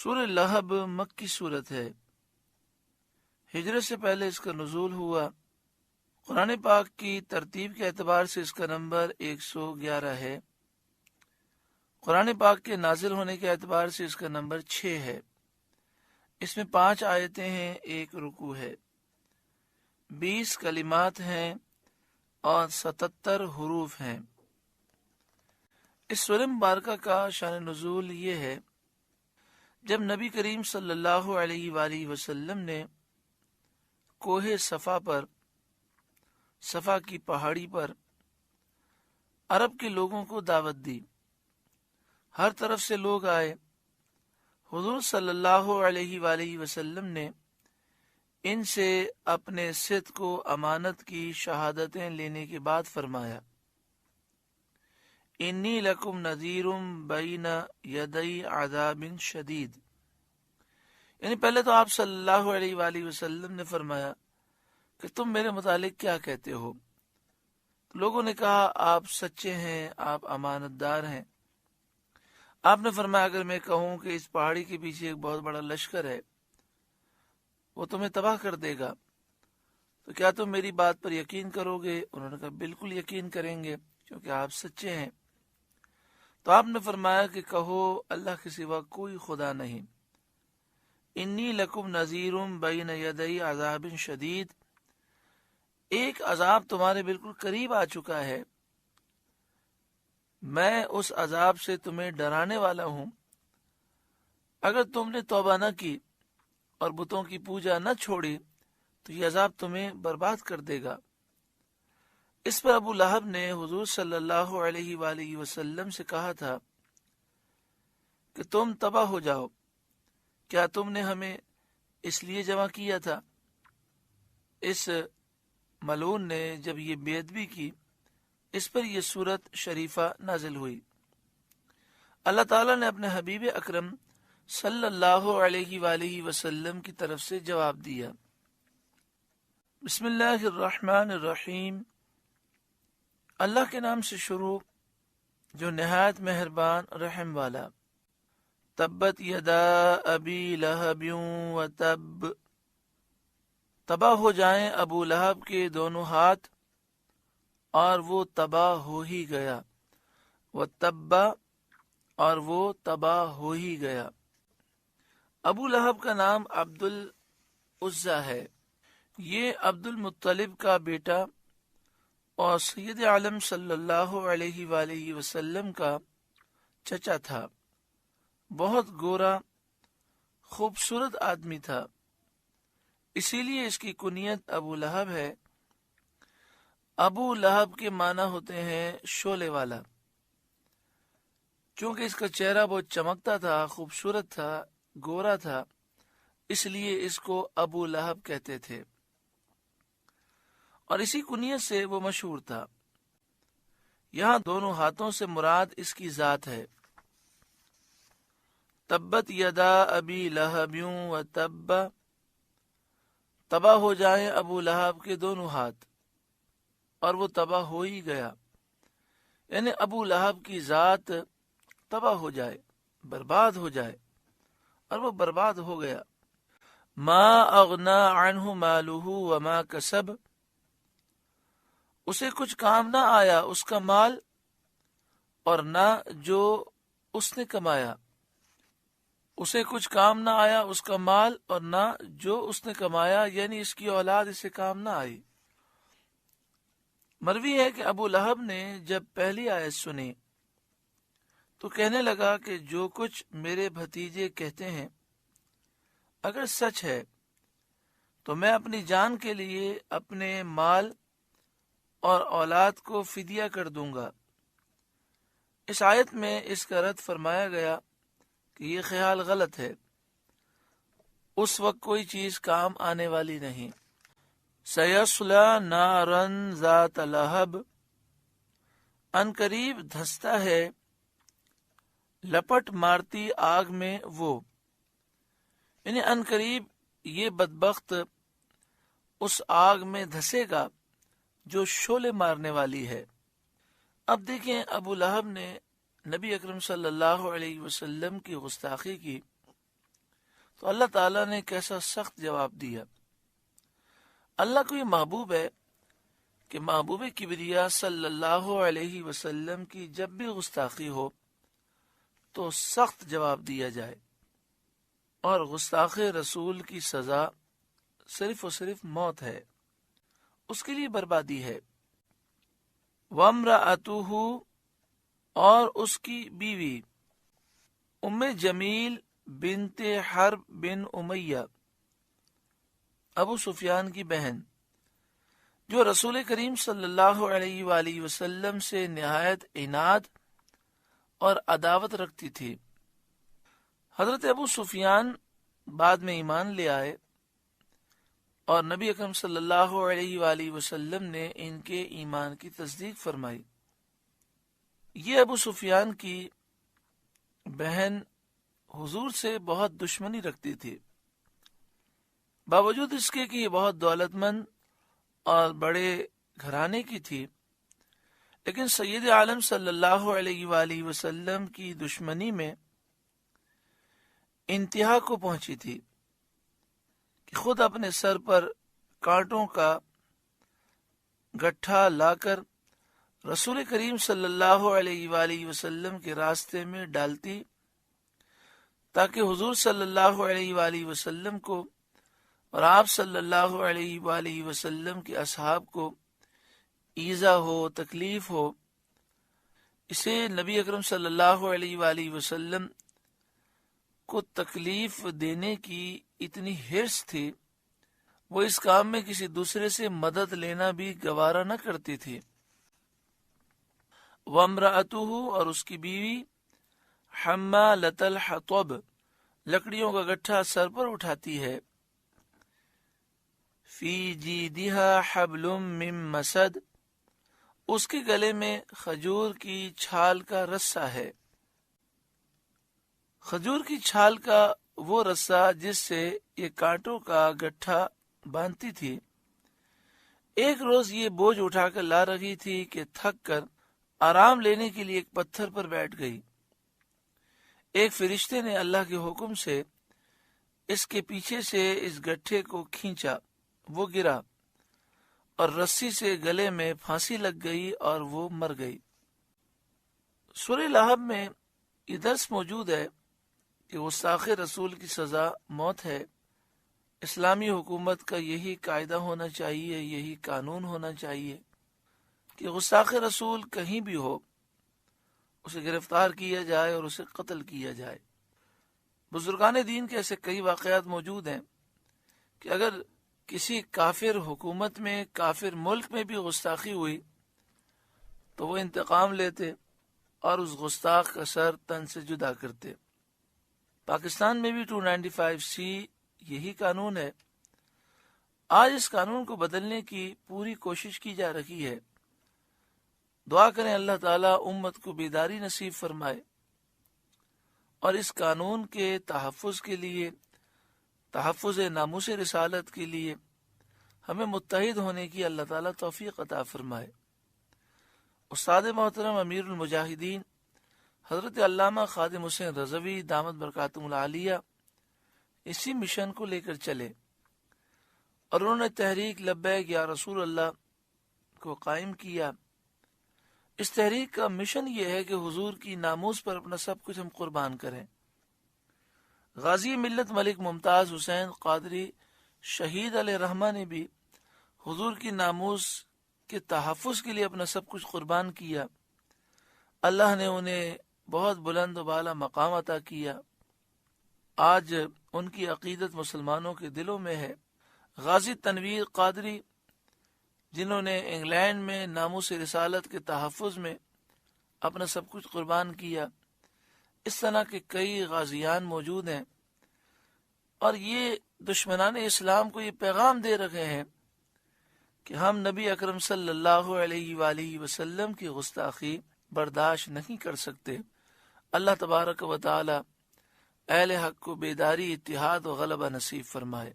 سورہ لہب مکی صورت ہے۔ ہجرت سے پہلے اس کا نزول ہوا۔ قرآن پاک کی ترتیب کے اعتبار سے اس کا نمبر 111 ہے۔ قرآن پاک کے نازل ہونے کے اعتبار سے اس کا نمبر 6 ہے۔ اس میں 5 آیتیں ہیں، 1 رکوع ہے، 20 کلمات ہیں اور 77 حروف ہیں۔ اس سورہ مبارکہ کا شان نزول یہ ہے، جب نبی کریم صلی اللہ علیہ وآلہ وسلم نے کوہ صفا پر، صفا کی پہاڑی پر عرب کے لوگوں کو دعوت دی۔ ہر طرف سے لوگ آئے۔ حضور صلی اللہ علیہ وآلہ وسلم نے ان سے اپنے صدق و امانت کی شہادتیں لینے کے بعد فرمایا، انی لکم نذیر بین یدی عذاب شدید۔ یعنی پہلے تو آپ صلی اللہ علیہ وآلہ وسلم نے فرمایا کہ تم میرے متعلق کیا کہتے ہو؟ لوگوں نے کہا آپ سچے ہیں، آپ امانت دار ہیں۔ آپ نے فرمایا اگر میں کہوں کہ اس پہاڑی کے پیچھے ایک بہت بڑا لشکر ہے، وہ تمہیں تباہ کر دے گا، تو کیا تم میری بات پر یقین کرو گے؟ انہوں نے کہا بالکل یقین کریں گے، کیونکہ آپ سچے ہیں۔ تو آپ نے فرمایا کہ کہو اللہ کے سوا کوئی خدا نہیں، انی لکم نذیر بین یدی عذاب شدید، ایک عذاب تمہارے بالکل قریب آ چکا ہے، میں اس عذاب سے تمہیں ڈرانے والا ہوں۔ اگر تم نے توبہ نہ کی اور بتوں کی پوجا نہ چھوڑی تو یہ عذاب تمہیں برباد کر دے گا۔ اس پر ابو لہب نے حضور صلی اللہ علیہ وآلہ وسلم سے کہا تھا کہ تم تباہ ہو جاؤ، کیا تم نے ہمیں اس لیے جمع کیا تھا؟ اس ملعون نے جب یہ بے ادبی کی، اس پر یہ سورت شریفہ نازل ہوئی۔ اللہ تعالیٰ نے اپنے حبیب اکرم صلی اللہ علیہ وآلہ وسلم کی طرف سے جواب دیا۔ بسم اللہ الرحمن الرحیم، اللہ کے نام سے شروع جو نہایت مہربان رحم والا۔ تبت یدا ابی لہب وتب، تباہ ہو جائیں ابو لہب کے دونوں ہاتھ اور وہ تباہ ہو ہی گیا، وتب اور وہ تباہ ہو ہی گیا۔ ابو لہب کا نام عبد العزیٰ ہے، یہ عبد المطلب کا بیٹا اور سید عالم صلی اللہ علیہ وآلہ وسلم کا چچا تھا۔ بہت گورا خوبصورت آدمی تھا، اسی لیے اس کی کنیت ابو لہب ہے۔ ابو لہب کے معنی ہوتے ہیں شعلے والا۔ چونکہ اس کا چہرہ بہت چمکتا تھا، خوبصورت تھا، گورا تھا، اس لیے اس کو ابو لہب کہتے تھے، اور اسی کنیت سے وہ مشہور تھا۔ یہاں دونوں ہاتھوں سے مراد اس کی ذات ہے۔ تبت یدا ابی لہب وتب، تباہ ہو جائیں ابو لہب کے دونوں ہاتھ اور وہ تباہ ہو ہی گیا، یعنی ابو لہب کی ذات تباہ ہو جائے، برباد ہو جائے، اور وہ برباد ہو گیا۔ ما اغنا عنہ مالہ وما کسب، اسے کچھ کام نہ آیا اس کا مال اور نہ جو اس نے کمایا۔ اسے کچھ کام نہ آیا اس کا مال اور نہ جو اس نے کمایا، یعنی اس کی اولاد اسے کام نہ آئی۔ مروی ہے کہ ابو لہب نے جب پہلی آیت سنی تو کہنے لگا کہ جو کچھ میرے بھتیجے کہتے ہیں اگر سچ ہے تو میں اپنی جان کے لیے اپنے مال اور اولاد کو فدیہ کر دوں گا۔ اس آیت میں اس کا رد فرمایا گیا کہ یہ خیال غلط ہے، اس وقت کوئی چیز کام آنے والی نہیں۔ سیصلی نارا ذات لہب، ان قریب دھستا ہے لپٹ مارتی آگ میں وہ، یعنی ان قریب یہ بدبخت اس آگ میں دھسے گا جو شعلے مارنے والی ہے۔ اب دیکھیں ابو لہب نے نبی اکرم صلی اللہ علیہ وسلم کی گستاخی کی تو اللہ تعالیٰ نے کیسا سخت جواب دیا۔ اللہ کو یہ محبوب ہے کہ محبوب کبریا صلی اللہ علیہ وسلم کی جب بھی گستاخی ہو تو سخت جواب دیا جائے، اور گستاخ رسول کی سزا صرف و صرف موت ہے، اس کے لیے بربادی ہے۔ وامرأتہ، اور اس کی بیوی ام جمیل بنت حرب بن امیہ، ابو سفیان کی بہن، جو رسول کریم صلی اللہ علیہ وآلہ وسلم سے نہایت عناد اور عداوت رکھتی تھی۔ حضرت ابو سفیان بعد میں ایمان لے آئے اور نبی اکرم صلی اللہ علیہ وآلہ وسلم نے ان کے ایمان کی تصدیق فرمائی۔ یہ ابو سفیان کی بہن حضور سے بہت دشمنی رکھتی تھی، باوجود اس کے کہ یہ بہت دولت مند اور بڑے گھرانے کی تھی، لیکن سید عالم صلی اللہ علیہ وآلہ وسلم کی دشمنی میں انتہا کو پہنچی تھی کہ خود اپنے سر پر کانٹوں کا گٹھا لا کر رسول کریم صلی اللہ علیہ وآلہ وسلم کے راستے میں ڈالتی تاکہ حضور صلی اللہ علیہ وآلہ وسلم کو اور آپ صلی اللہ علیہ وآلہ وسلم کے اصحاب کو ایذا ہو، تکلیف ہو۔ اسے نبی اکرم صلی اللہ علیہ وآلہ وسلم کو تکلیف دینے کی اتنی حرص تھی، وہ اس کام میں کسی دوسرے سے مدد لینا بھی گوارا نہ کرتی تھی۔ وامرأتہ، اور اس کی بیوی حمالۃ الحطب، لکڑیوں کا گٹھا سر پر اٹھاتی ہے۔ فی جیدہا حبل من مسد، اس کے گلے میں کھجور کی چھال کا رسہ ہے۔ کھجور کی چھال کا وہ رسہ جس سے یہ کانٹوں کا گٹھا باندھتی تھی۔ ایک روز یہ بوجھ اٹھا کر لا رہی تھی کہ تھک کر آرام لینے کے لیے ایک پتھر پر بیٹھ گئی۔ ایک فرشتے نے اللہ کے حکم سے اس کے پیچھے سے اس گٹھے کو کھینچا، وہ گرا اور رسی سے گلے میں پھانسی لگ گئی اور وہ مر گئی۔ سورہ لہب میں یہ درس موجود ہے کہ گستاخ رسول کی سزا موت ہے۔ اسلامی حکومت کا یہی قاعدہ ہونا چاہیے، یہی قانون ہونا چاہیے کہ گستاخ رسول کہیں بھی ہو اسے گرفتار کیا جائے اور اسے قتل کیا جائے۔ بزرگان دین کے ایسے کئی واقعات موجود ہیں کہ اگر کسی کافر حکومت میں، کافر ملک میں بھی گستاخی ہوئی تو وہ انتقام لیتے اور اس گستاخ کا سر تن سے جدا کرتے۔ پاکستان میں بھی 295C یہی قانون ہے۔ آج اس قانون کو بدلنے کی پوری کوشش کی جا رہی ہے۔ دعا کریں اللہ تعالیٰ امت کو بیداری نصیب فرمائے اور اس قانون کے تحفظ کے لیے، تحفظ ناموس رسالت کے لیے ہمیں متحد ہونے کی اللہ تعالیٰ توفیق عطا فرمائے۔ استاد محترم امیر المجاہدین حضرت علامہ خادم حسین رضوی دامت برکاتہم العالیہ اسی مشن کو لے کر چلے اور انہوں نے تحریک لبیک یا رسول اللہ کو قائم کیا۔ اس تحریک کا مشن یہ ہے کہ حضور کی ناموس پر اپنا سب کچھ ہم قربان کریں۔ غازی ملت ملک ممتاز حسین قادری شہید علیہ رحمہ نے بھی حضور کی ناموس کے تحفظ کے لیے اپنا سب کچھ قربان کیا۔ اللہ نے انہیں بہت بلند و بالا مقام عطا کیا۔ آج ان کی عقیدت مسلمانوں کے دلوں میں ہے۔ غازی تنویر قادری جنہوں نے انگلینڈ میں ناموس رسالت کے تحفظ میں اپنا سب کچھ قربان کیا، اس طرح کے کئی غازیان موجود ہیں، اور یہ دشمنان اسلام کو یہ پیغام دے رہے ہیں کہ ہم نبی اکرم صلی اللہ علیہ وآلہ وسلم کی گستاخی برداشت نہیں کر سکتے۔ اللہ تبارک و تعالی اہل حق کو بیداری، اتحاد و غلبہ نصیب فرمائے۔